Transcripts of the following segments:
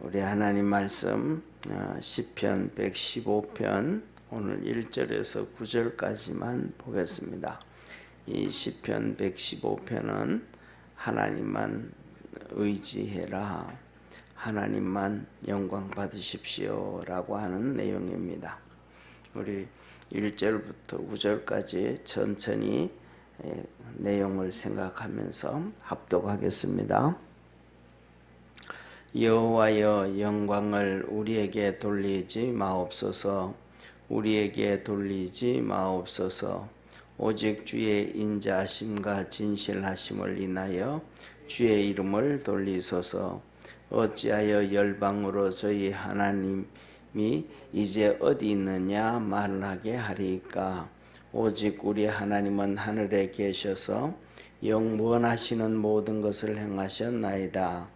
우리 하나님 말씀 시편 115편 오늘 1절에서 9절까지만 보겠습니다. 이 시편 115편은 하나님만 의지해라, 하나님만 영광 받으십시오 라고 하는 내용입니다. 우리 1절부터 9절까지 천천히 내용을 생각하면서 합독하겠습니다. 여호와여, 영광을 우리에게 돌리지 마옵소서. 우리에게 돌리지 마옵소서. 오직 주의 인자하심과 진실하심을 인하여 주의 이름을 돌리소서. 어찌하여 열방으로 저희 하나님이 이제 어디 있느냐 말하게 하리까. 오직 우리 하나님은 하늘에 계셔서 영원하시는 모든 것을 행하셨나이다.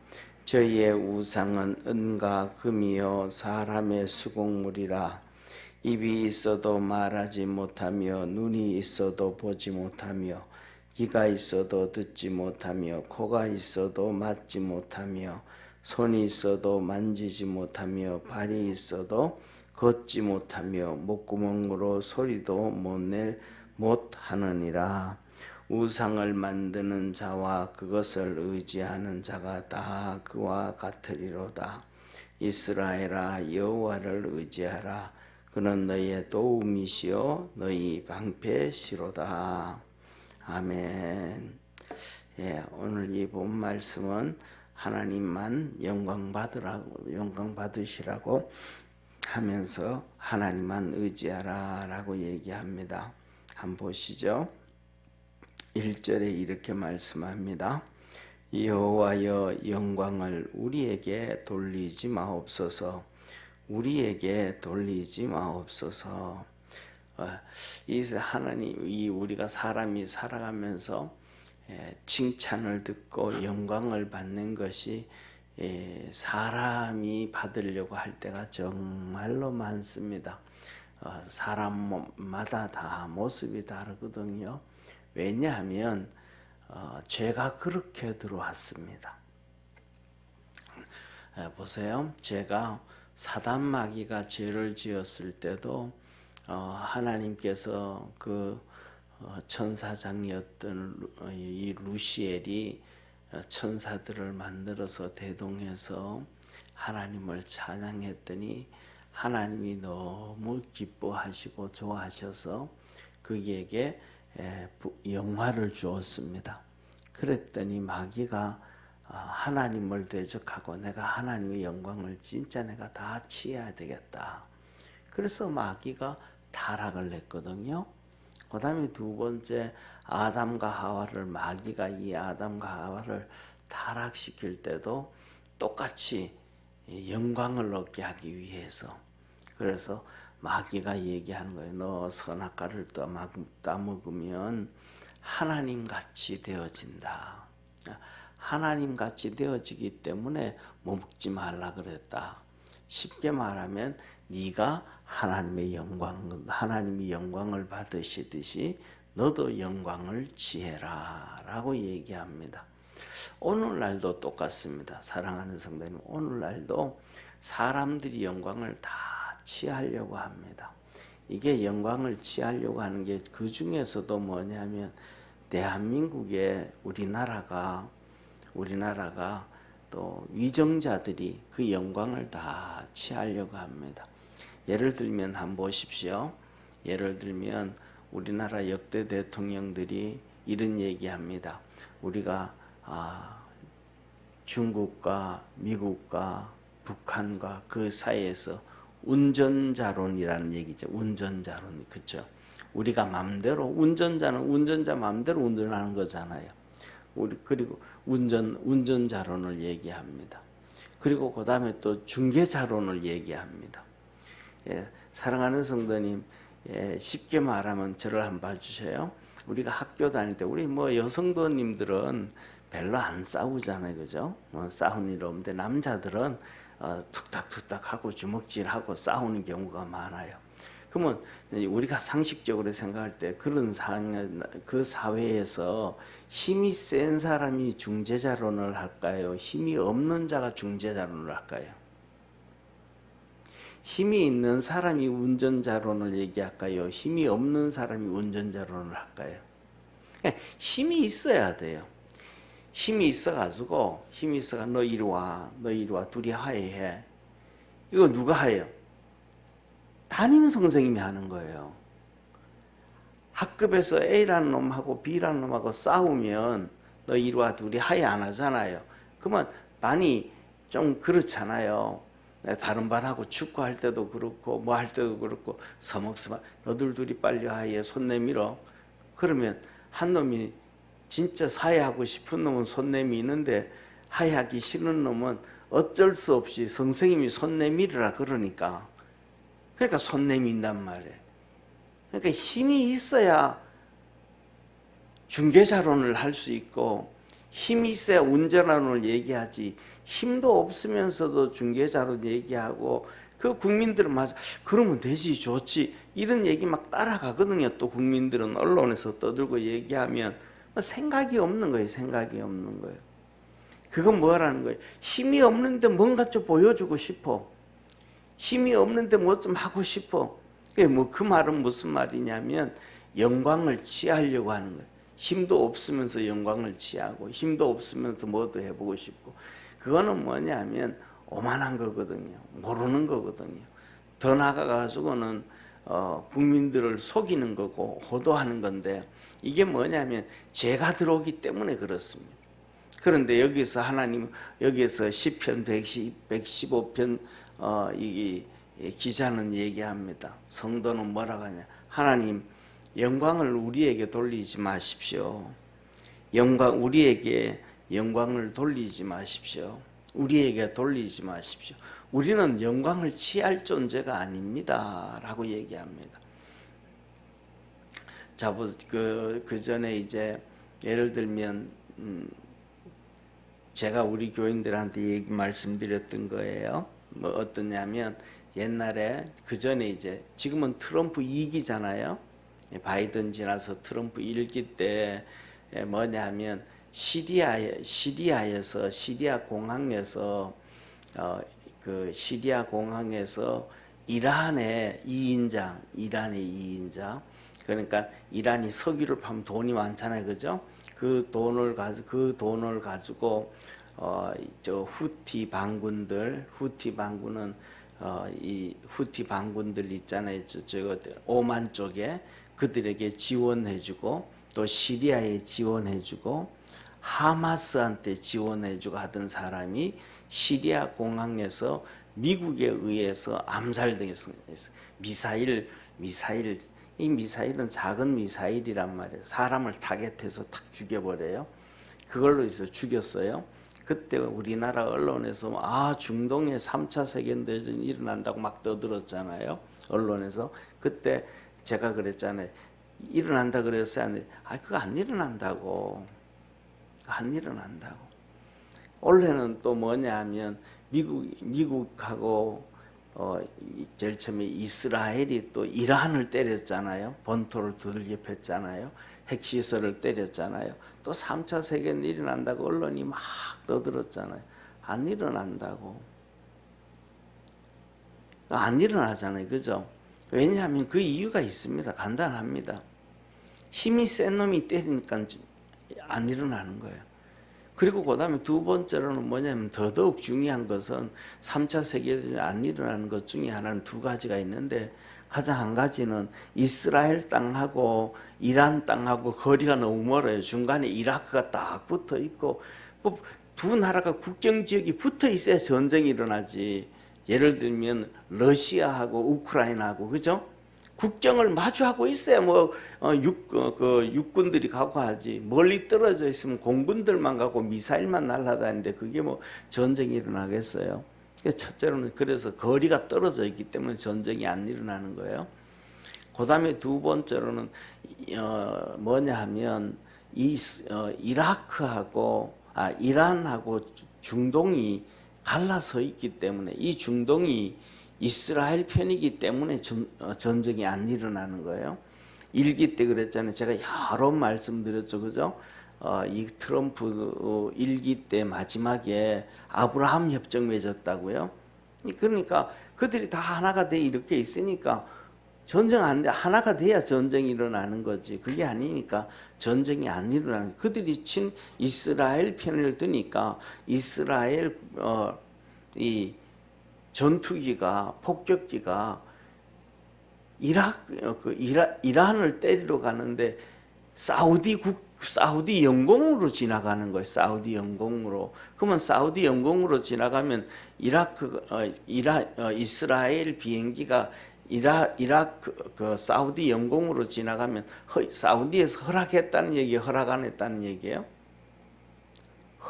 저희의 우상은 은과 금이요 사람의 수공물이라. 입이 있어도 말하지 못하며, 눈이 있어도 보지 못하며, 귀가 있어도 듣지 못하며, 코가 있어도 맡지 못하며, 손이 있어도 만지지 못하며, 발이 있어도 걷지 못하며, 목구멍으로 소리도 못하느니라. 우상을 만드는 자와 그것을 의지하는 자가 다 그와 같으리로다. 이스라엘아, 여호와를 의지하라. 그는 너희의 도움이시요 너희 방패시로다. 아멘. 오늘 이 본 말씀은 하나님만 영광 받으시라고 하면서 하나님만 의지하라 라고 얘기합니다. 한번 보시죠. 1절에 이렇게 말씀합니다. 여호와여, 영광을 우리에게 돌리지 마옵소서. 우리에게 돌리지 마옵소서. 이 하나님, 우리가 사람이 살아가면서 칭찬을 듣고 영광을 받는 것이 사람이 받으려고 할 때가 정말로 많습니다. 사람마다 다 모습이 다르거든요. 왜냐하면 죄가 그렇게 들어왔습니다. 보세요. 제가 사단 마귀가 죄를 지었을 때도 하나님께서 그 천사장이었던 이 루시엘이 천사들을 만들어서 대동해서 하나님을 찬양했더니 하나님이 너무 기뻐하시고 좋아하셔서 그에게 영화를 주었습니다. 그랬더니 마귀가 하나님을 대적하고 내가 하나님의 영광을 진짜 내가 다 취해야 되겠다. 그래서 마귀가 타락을 했거든요. 그 다음에 두 번째 아담과 하와를 마귀가 이 아담과 하와를 타락시킬 때도 똑같이 영광을 얻게 하기 위해서, 그래서 마귀가 얘기하는 거예요. 너 선악과를 따먹으면 하나님같이 되어진다. 하나님같이 되어지기 때문에 먹지 말라 그랬다. 쉽게 말하면 네가 하나님이 영광을 받으시듯이 너도 영광을 취해라 라고 얘기합니다. 오늘날도 똑같습니다. 사랑하는 성도님, 오늘날도 사람들이 영광을 다 취하려고 합니다. 이게 영광을 취하려고 하는 게 그 중에서도 뭐냐면 대한민국에 우리나라가 또 위정자들이 그 영광을 다 취하려고 합니다. 예를 들면 한번 보십시오. 예를 들면 우리나라 역대 대통령들이 이런 얘기합니다. 우리가 중국과 미국과 북한과 그 사이에서 운전자론이라는 얘기죠. 운전자론, 그렇죠? 우리가 맘대로 운전자 맘대로 운전하는 거잖아요. 그리고 운전자론을 얘기합니다. 그리고 그 다음에 또 중개자론을 얘기합니다. 사랑하는 성도님, 쉽게 말하면 저를 한번 봐주세요. 우리가 학교 다닐 때 우리 여성도님들은 별로 안 싸우잖아요, 그죠? 싸우는 일 없는데 남자들은 툭탁툭탁하고 주먹질하고 싸우는 경우가 많아요. 그러면 우리가 상식적으로 생각할 때 그 사회에서 힘이 센 사람이 중재자론을 할까요? 힘이 없는 자가 중재자론을 할까요? 힘이 있는 사람이 운전자론을 얘기할까요? 힘이 없는 사람이 운전자론을 할까요? 힘이 있어야 돼요. 힘이 있어가지고 너 이리 와, 둘이 화해해. 이거 누가 해요? 담임 선생님이 하는 거예요. 학급에서 A라는 놈하고 B라는 놈하고 싸우면 너 이리 와, 둘이 화해 안 하잖아요. 그러면 반이 좀 그렇잖아요. 다른 반하고 축구할 때도 그렇고 뭐 할 때도 그렇고 서먹서먹 너들 둘이 빨리 화해해, 손 내밀어. 그러면 한 놈이 진짜 화해하고 싶은 놈은 손 내미는데 화해하기 싫은 놈은 어쩔 수 없이 선생님이 손 내밀으라 그러니까 손 내민단 말이에요. 그러니까 힘이 있어야 중개자론을 할 수 있고 힘이 있어야 운전론을 얘기하지, 힘도 없으면서도 중개자론 얘기하고 그 국민들은 맞아 그러면 되지 좋지 이런 얘기 막 따라가거든요. 또 국민들은 언론에서 떠들고 얘기하면 생각이 없는 거예요. 생각이 없는 거예요. 그건 뭐라는 거예요? 힘이 없는데 뭔가 좀 보여주고 싶어. 힘이 없는데 뭐 좀 하고 싶어. 그 말은 무슨 말이냐면 영광을 취하려고 하는 거예요. 힘도 없으면서 영광을 취하고 힘도 없으면서 뭐도 해보고 싶고 그거는 뭐냐면 오만한 거거든요. 모르는 거거든요. 더 나아가가지고는 국민들을 속이는 거고 호도하는 건데 이게 뭐냐면 죄가 들어오기 때문에 그렇습니다. 그런데 여기서 하나님 여기서 시편 115편 이 기자는 얘기합니다. 성도는 뭐라고 하냐? 하나님 영광을 우리에게 돌리지 마십시오. 우리에게 영광을 돌리지 마십시오. 우리에게 돌리지 마십시오. 우리는 영광을 취할 존재가 아닙니다. 라고 얘기합니다. 자, 그 전에 이제 예를 들면 제가 우리 교인들한테 말씀드렸던 거예요. 뭐 어떠냐면 옛날에 그 전에 이제 지금은 트럼프 2기잖아요. 바이든 지나서 트럼프 1기 때 뭐냐면 시리아에서 시리아 공항에서 그 시리아 공항에서 이란의 2인자 그러니까 이란이 석유를 파면 돈이 많잖아요, 그죠? 그 돈을 가지고 저 후티 반군은 이 후티 반군들 있잖아요, 저거 오만 쪽에 그들에게 지원해주고 또 시리아에 지원해주고 하마스한테 지원해주고 하던 사람이 시리아 공항에서 미국에 의해서 암살되었습니다. 이 미사일은 작은 미사일이란 말이에요. 사람을 타겟해서 탁 죽여버려요. 그걸로 해서 죽였어요. 그때 우리나라 언론에서 중동에 3차 세계대전이 일어난다고 막 떠들었잖아요. 언론에서. 그때 제가 그랬잖아요. 일어난다 그랬어요. 그거 안 일어난다고. 안 일어난다고. 원래는 또 뭐냐 하면 미국하고 제일 처음에 이스라엘이 또 이란을 때렸잖아요. 본토를 두들겨 팼잖아요. 핵시설을 때렸잖아요. 또 3차 세계는 일어난다고 언론이 막 떠들었잖아요. 안 일어난다고. 안 일어나잖아요. 그죠? 왜냐하면 그 이유가 있습니다. 간단합니다. 힘이 센 놈이 때리니까 안 일어나는 거예요. 그리고 그 다음에 두 번째로는 뭐냐면 더더욱 중요한 것은 3차 세계대전이 안 일어나는 것 중에 하나는 두 가지가 있는데 가장 한 가지는 이스라엘 땅하고 이란 땅하고 거리가 너무 멀어요. 중간에 이라크가 딱 붙어 있고 두 나라가 국경 지역이 붙어 있어야 전쟁이 일어나지. 예를 들면 러시아하고 우크라이나하고 그죠? 국경을 마주하고 있어야 육군들이 가고 하지. 멀리 떨어져 있으면 공군들만 가고 미사일만 날아다니는데 그게 전쟁이 일어나겠어요? 첫째로는 그래서 거리가 떨어져 있기 때문에 전쟁이 안 일어나는 거예요. 그 다음에 두 번째로는 뭐냐 하면 이란하고 중동이 갈라서 있기 때문에 이 중동이 이스라엘 편이기 때문에 전쟁이 안 일어나는 거예요. 1기 때 그랬잖아요. 제가 여러 말씀드렸죠. 그죠? 이 트럼프 1기 때 마지막에 아브라함 협정 맺었다고요. 그러니까 그들이 다 하나가 돼 이렇게 있으니까 전쟁 안 돼. 하나가 돼야 전쟁이 일어나는 거지. 그게 아니니까 전쟁이 안 일어나는. 그들이 친 이스라엘 편을 드니까 이스라엘 이 전투기가 폭격기가 이란을 때리러 가는데 사우디 영공으로 지나가는 거예요. 사우디 영공으로. 그러면 사우디 영공으로 지나가면 이스라엘 비행기가 이라크 사우디 영공으로 지나가면 사우디에서 허락했다는 얘기, 허락 안 했다는 얘기예요?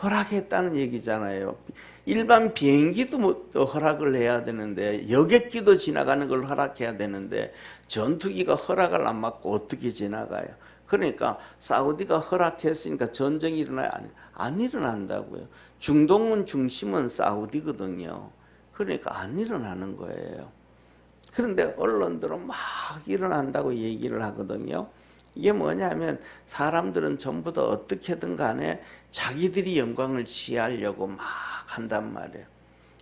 허락했다는 얘기잖아요. 일반 비행기도 허락을 해야 되는데, 여객기도 지나가는 걸 허락해야 되는데 전투기가 허락을 안 받고 어떻게 지나가요? 그러니까 사우디가 허락했으니까 전쟁이 일어나요? 안 일어난다고요. 중동은 중심은 사우디거든요. 그러니까 안 일어나는 거예요. 그런데 언론들은 막 일어난다고 얘기를 하거든요. 이게 뭐냐면 사람들은 전부 다 어떻게든 간에 자기들이 영광을 취하려고 막 한단 말이에요.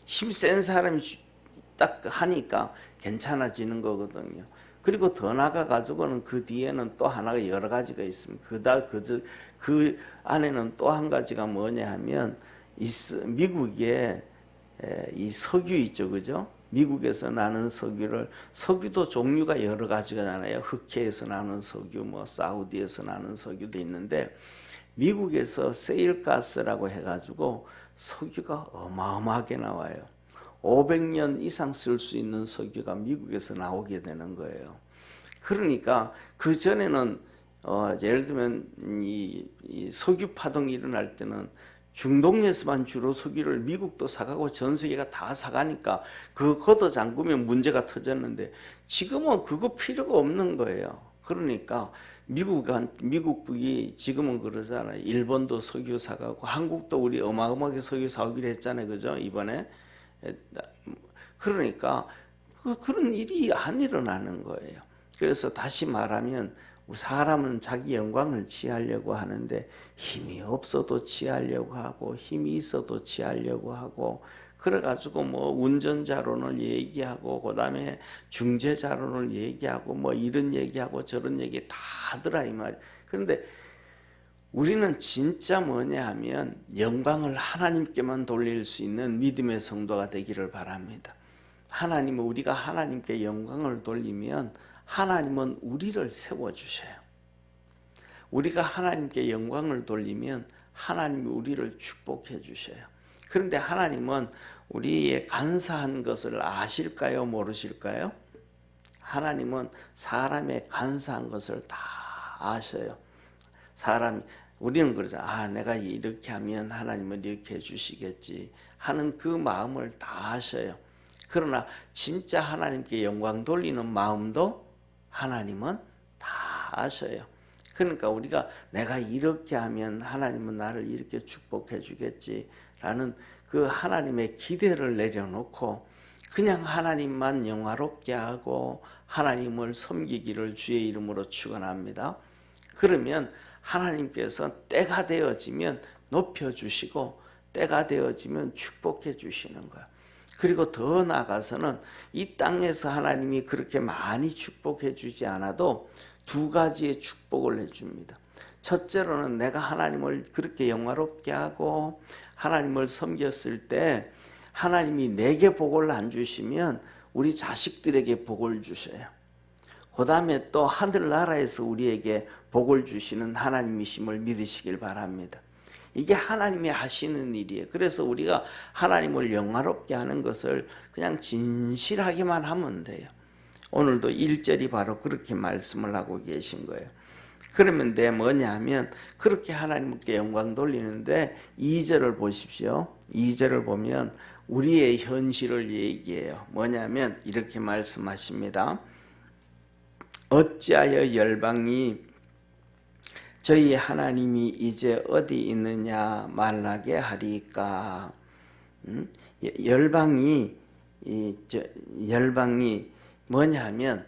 힘센 사람이 딱 하니까 괜찮아지는 거거든요. 그리고 더 나아가가지고는 그 뒤에는 또 하나가 여러 가지가 있습니다. 그 안에는 또 한 가지가 뭐냐 하면 미국의 이 석유 있죠, 그죠? 미국에서 나는 석유도 종류가 여러 가지가 나요. 흑해에서 나는 석유, 사우디에서 나는 석유도 있는데, 미국에서 세일가스라고 해가지고 석유가 어마어마하게 나와요. 500년 이상 쓸 수 있는 석유가 미국에서 나오게 되는 거예요. 그러니까 그 전에는 예를 들면 이 석유 파동이 일어날 때는 중동에서만 주로 석유를 미국도 사가고 전 세계가 다 사가니까 그 걷어 잠그면 문제가 터졌는데, 지금은 그거 필요가 없는 거예요. 그러니까 미국이 지금은 그러잖아요. 일본도 석유 사가고 한국도 우리 어마어마하게 석유 사오기로 했잖아요. 그죠? 이번에. 그러니까 그런 일이 안 일어나는 거예요. 그래서 다시 말하면 사람은 자기 영광을 취하려고 하는데 힘이 없어도 취하려고 하고 힘이 있어도 취하려고 하고, 그래가지고 운전자론을 얘기하고 그다음에 중재자론을 얘기하고 이런 얘기하고 저런 얘기 다 하더라 이 말이에요. 그런데 우리는 진짜 뭐냐 하면 영광을 하나님께만 돌릴 수 있는 믿음의 성도가 되기를 바랍니다. 우리가 하나님께 영광을 돌리면 하나님은 우리를 세워주셔요. 우리가 하나님께 영광을 돌리면 하나님이 우리를 축복해 주셔요. 그런데 하나님은 우리의 간사한 것을 아실까요? 모르실까요? 하나님은 사람의 간사한 것을 다 아셔요. 우리는 그러잖아요. 내가 이렇게 하면 하나님은 이렇게 해주시겠지 하는 그 마음을 다 아셔요. 그러나 진짜 하나님께 영광 돌리는 마음도 하나님은 다 아셔요. 그러니까 우리가 내가 이렇게 하면 하나님은 나를 이렇게 축복해 주겠지라는 그 하나님의 기대를 내려놓고 그냥 하나님만 영화롭게 하고 하나님을 섬기기를 주의 이름으로 축원합니다. 그러면 하나님께서 때가 되어지면 높여주시고 때가 되어지면 축복해 주시는 거예요. 그리고 더 나아가서는 이 땅에서 하나님이 그렇게 많이 축복해 주지 않아도 두 가지의 축복을 해줍니다. 첫째로는 내가 하나님을 그렇게 영화롭게 하고 하나님을 섬겼을 때 하나님이 내게 복을 안 주시면 우리 자식들에게 복을 주셔요. 그 다음에 또 하늘나라에서 우리에게 복을 주시는 하나님이심을 믿으시길 바랍니다. 이게 하나님이 하시는 일이에요. 그래서 우리가 하나님을 영화롭게 하는 것을 그냥 진실하게만 하면 돼요. 오늘도 1절이 바로 그렇게 말씀을 하고 계신 거예요. 그러면 뭐냐 하면 그렇게 하나님께 영광 돌리는데 2절을 보십시오. 2절을 보면 우리의 현실을 얘기해요. 뭐냐면 이렇게 말씀하십니다. 어찌하여 열방이 저희 하나님이 이제 어디 있느냐 말하게 하리까. 열방이 뭐냐 하면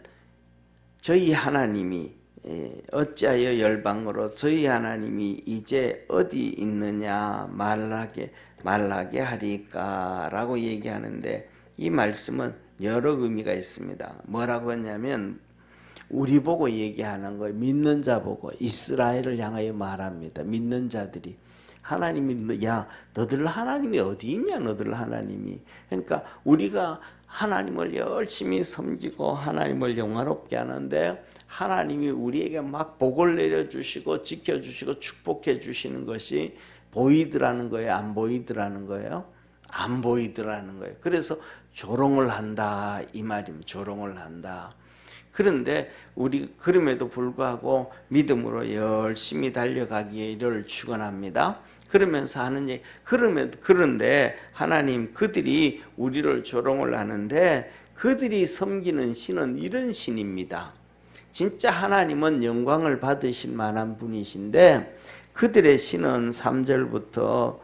저희 하나님이 어찌하여 열방으로 저희 하나님이 이제 어디 있느냐 말하게 하리까 라고 얘기하는데, 이 말씀은 여러 의미가 있습니다. 뭐라고 했냐면 우리 보고 얘기하는 거예요. 믿는 자 보고 이스라엘을 향하여 말합니다. 믿는 자들이 하나님이 야 너들 하나님이 어디 있냐 너들 하나님이. 그러니까 우리가 하나님을 열심히 섬기고 하나님을 영화롭게 하는데 하나님이 우리에게 막 복을 내려주시고 지켜주시고 축복해 주시는 것이 보이더라는 거예요? 안 보이더라는 거예요? 안 보이더라는 거예요. 그래서 조롱을 한다 이 말입니다. 조롱을 한다. 그런데 우리 그럼에도 불구하고 믿음으로 열심히 달려가기를 축원합니다. 그러면서 하는 얘기, 그런데 하나님 그들이 우리를 조롱을 하는데 그들이 섬기는 신은 이런 신입니다. 진짜 하나님은 영광을 받으실 만한 분이신데 그들의 신은 3절부터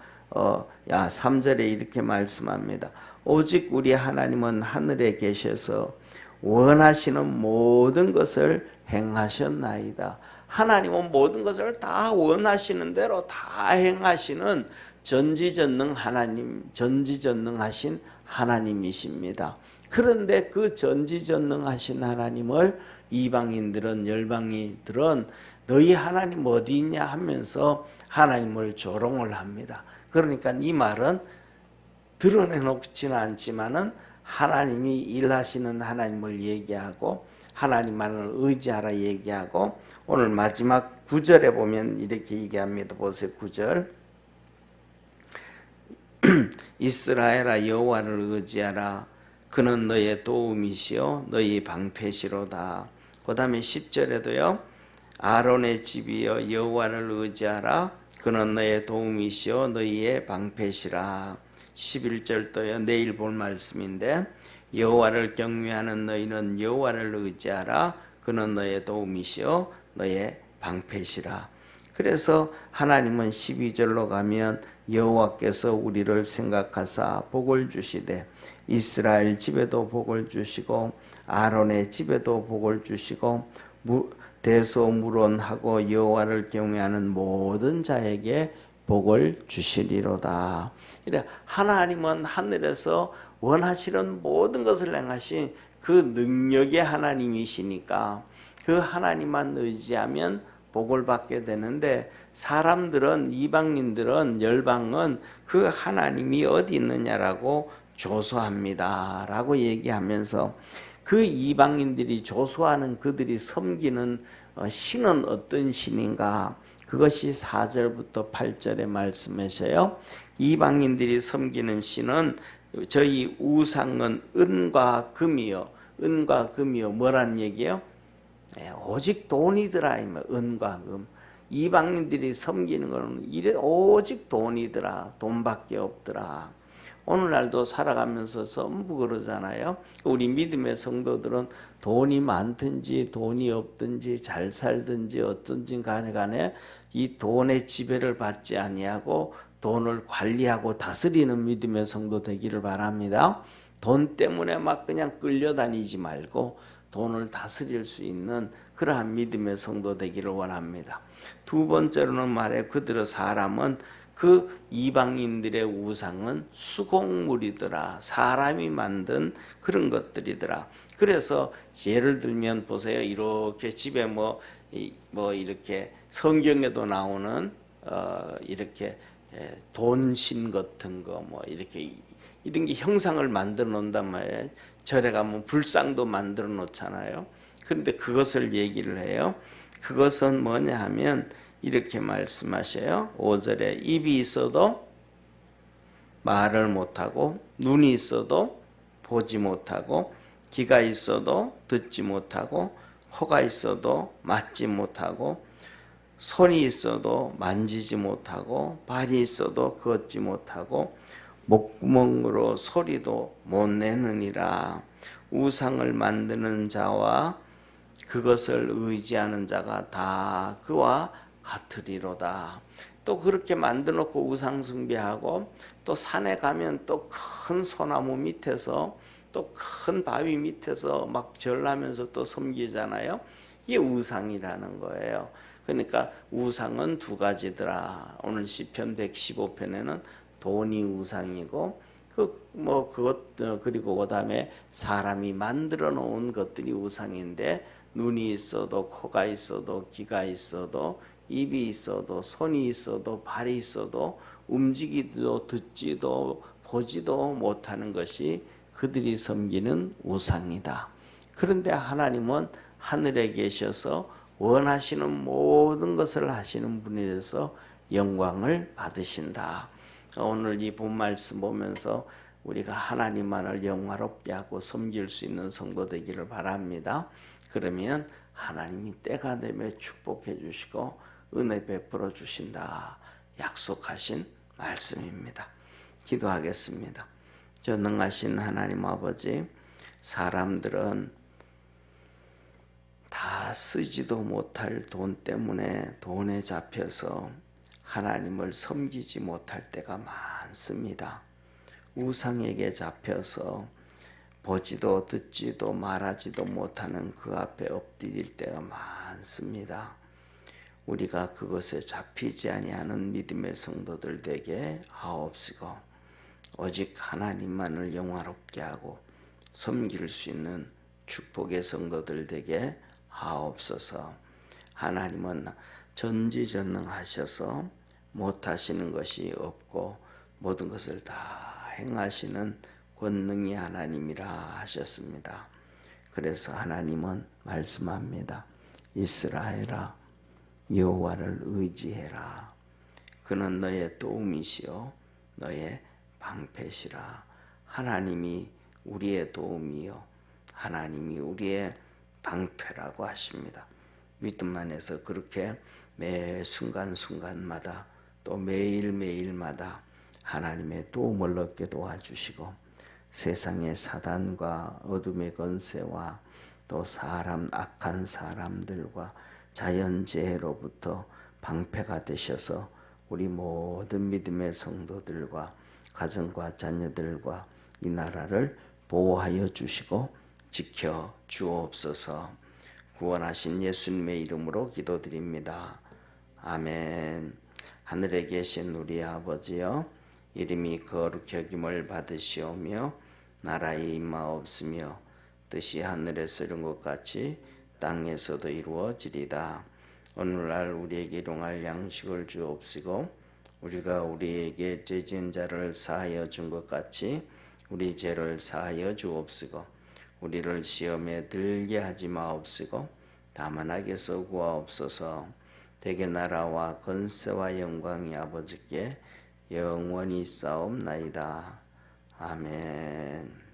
3절에 이렇게 말씀합니다. 오직 우리 하나님은 하늘에 계셔서 원하시는 모든 것을 행하셨나이다. 하나님은 모든 것을 다 원하시는 대로 다 행하시는 전지전능 하나님, 전지전능하신 하나님이십니다. 그런데 그 전지전능하신 하나님을 이방인들은 열방인들은 너희 하나님 어디 있냐 하면서 하나님을 조롱을 합니다. 그러니까 이 말은 드러내놓지는 않지만은 하나님이 일하시는 하나님을 얘기하고 하나님만을 의지하라 얘기하고 오늘 마지막 9절에 보면 이렇게 얘기합니다. 보세요. 9절 이스라엘아 여호와를 의지하라 그는 너의 도움이시요 너희 방패시로다. 그 다음에 10절에도요 아론의 집이여 여호와를 의지하라 그는 너의 도움이시요 너희의 방패시라. 11절도요 내일 볼 말씀인데 여호와를 경외하는 너희는 여호와를 의지하라 그는 너의 도움이시요 너의 방패시라. 그래서 하나님은 12절로 가면 여호와께서 우리를 생각하사 복을 주시되 이스라엘 집에도 복을 주시고 아론의 집에도 복을 주시고 대소무론하고 여호와를 경외하는 모든 자에게 복을 주시리로다. 하나님은 하늘에서 원하시는 모든 것을 행하신 그 능력의 하나님이시니까 그 하나님만 의지하면 복을 받게 되는데 사람들은 이방인들은 열방은 그 하나님이 어디 있느냐라고 조소합니다 라고 얘기하면서 그 이방인들이 조소하는 그들이 섬기는 신은 어떤 신인가 그것이 4절부터 8절에 말씀하셔요. 이방인들이 섬기는 신은 저희 우상은 은과 금이요. 은과 금이요. 뭐라는 얘기예요? 오직 돈이더라. 은과 금. 이방인들이 섬기는 것은 오직 돈이더라. 돈밖에 없더라. 오늘날도 살아가면서 전부 그러잖아요. 우리 믿음의 성도들은 돈이 많든지 돈이 없든지 잘 살든지 어떤지 간에 이 돈의 지배를 받지 아니하고 돈을 관리하고 다스리는 믿음의 성도 되기를 바랍니다. 돈 때문에 막 그냥 끌려다니지 말고 돈을 다스릴 수 있는 그러한 믿음의 성도 되기를 원합니다. 두 번째로는 말해 그들의 사람은 그 이방인들의 우상은 수공물이더라. 사람이 만든 그런 것들이더라. 그래서 예를 들면 보세요. 이렇게 집에 뭐 이렇게 성경에도 나오는 이렇게 돈신 같은 거 뭐 이렇게 이런 게 형상을 만들어 놓는단 말이에요. 절에 가면 불상도 만들어 놓잖아요. 그런데 그것을 얘기를 해요. 그것은 뭐냐 하면 이렇게 말씀하셔요. 5절에 입이 있어도 말을 못하고 눈이 있어도 보지 못하고 귀가 있어도 듣지 못하고 코가 있어도 맡지 못하고 손이 있어도 만지지 못하고 발이 있어도 걷지 못하고 목구멍으로 소리도 못 내느니라. 우상을 만드는 자와 그것을 의지하는 자가 다 그와 같으리로다. 또 그렇게 만들어 놓고 우상 숭배하고 또 산에 가면 또 큰 소나무 밑에서 또 큰 바위 밑에서 막 절하면서 또 섬기잖아요. 이게 우상이라는 거예요. 그러니까 우상은 두 가지더라. 오늘 시편 115편에는 돈이 우상이고 그리고 그다음에 사람이 만들어 놓은 것들이 우상인데 눈이 있어도 코가 있어도 귀가 있어도 입이 있어도 손이 있어도 발이 있어도 움직이지도 듣지도 보지도 못하는 것이 그들이 섬기는 우상이다. 그런데 하나님은 하늘에 계셔서 원하시는 모든 것을 하시는 분이라서 영광을 받으신다. 오늘 이 본 말씀 보면서 우리가 하나님만을 영화롭게 하고 섬길 수 있는 성도 되기를 바랍니다. 그러면 하나님이 때가 되면 축복해 주시고 은혜 베풀어 주신다 약속하신 말씀입니다. 기도하겠습니다. 전능하신 하나님 아버지, 사람들은 다 쓰지도 못할 돈 때문에 돈에 잡혀서 하나님을 섬기지 못할 때가 많습니다. 우상에게 잡혀서 보지도 듣지도 말하지도 못하는 그 앞에 엎드릴 때가 많습니다. 우리가 그것에 잡히지 아니하는 믿음의 성도들 되게 하옵시고 오직 하나님만을 영화롭게 하고 섬길 수 있는 축복의 성도들 되게 하옵소서. 하나님은 전지전능하셔서 못하시는 것이 없고 모든 것을 다 행하시는 권능이 하나님이라 하셨습니다. 그래서 하나님은 말씀합니다. 이스라엘아, 여호와를 의지해라. 그는 너의 도움이시요 너의 방패시라. 하나님이 우리의 도움이요 하나님이 우리의 방패라고 하십니다. 믿음 안에서 그렇게 매 순간순간마다 또 매일매일마다 하나님의 도움을 얻게 도와주시고 세상의 사단과 어둠의 권세와 또 악한 사람들과 자연재해로부터 방패가 되셔서 우리 모든 믿음의 성도들과 가정과 자녀들과 이 나라를 보호하여 주시고 지켜 주옵소서. 구원하신 예수님의 이름으로 기도드립니다. 아멘. 하늘에 계신 우리 아버지여, 이름이 거룩히 여김을 받으시오며 나라의 임하옵시며 뜻이 하늘에서 이룬 것 같이 땅에서도 이루어지리다. 오늘날 우리에게 일용할 양식을 주옵시고 우리가 우리에게 죄진 자를 사하여 준 것 같이 우리 죄를 사하여 주옵시고 우리를 시험에 들게 하지 마옵시고 다만 악에서 구하옵소서. 대개 나라와 권세와 영광이 아버지께 영원히 싸움나이다. 아멘.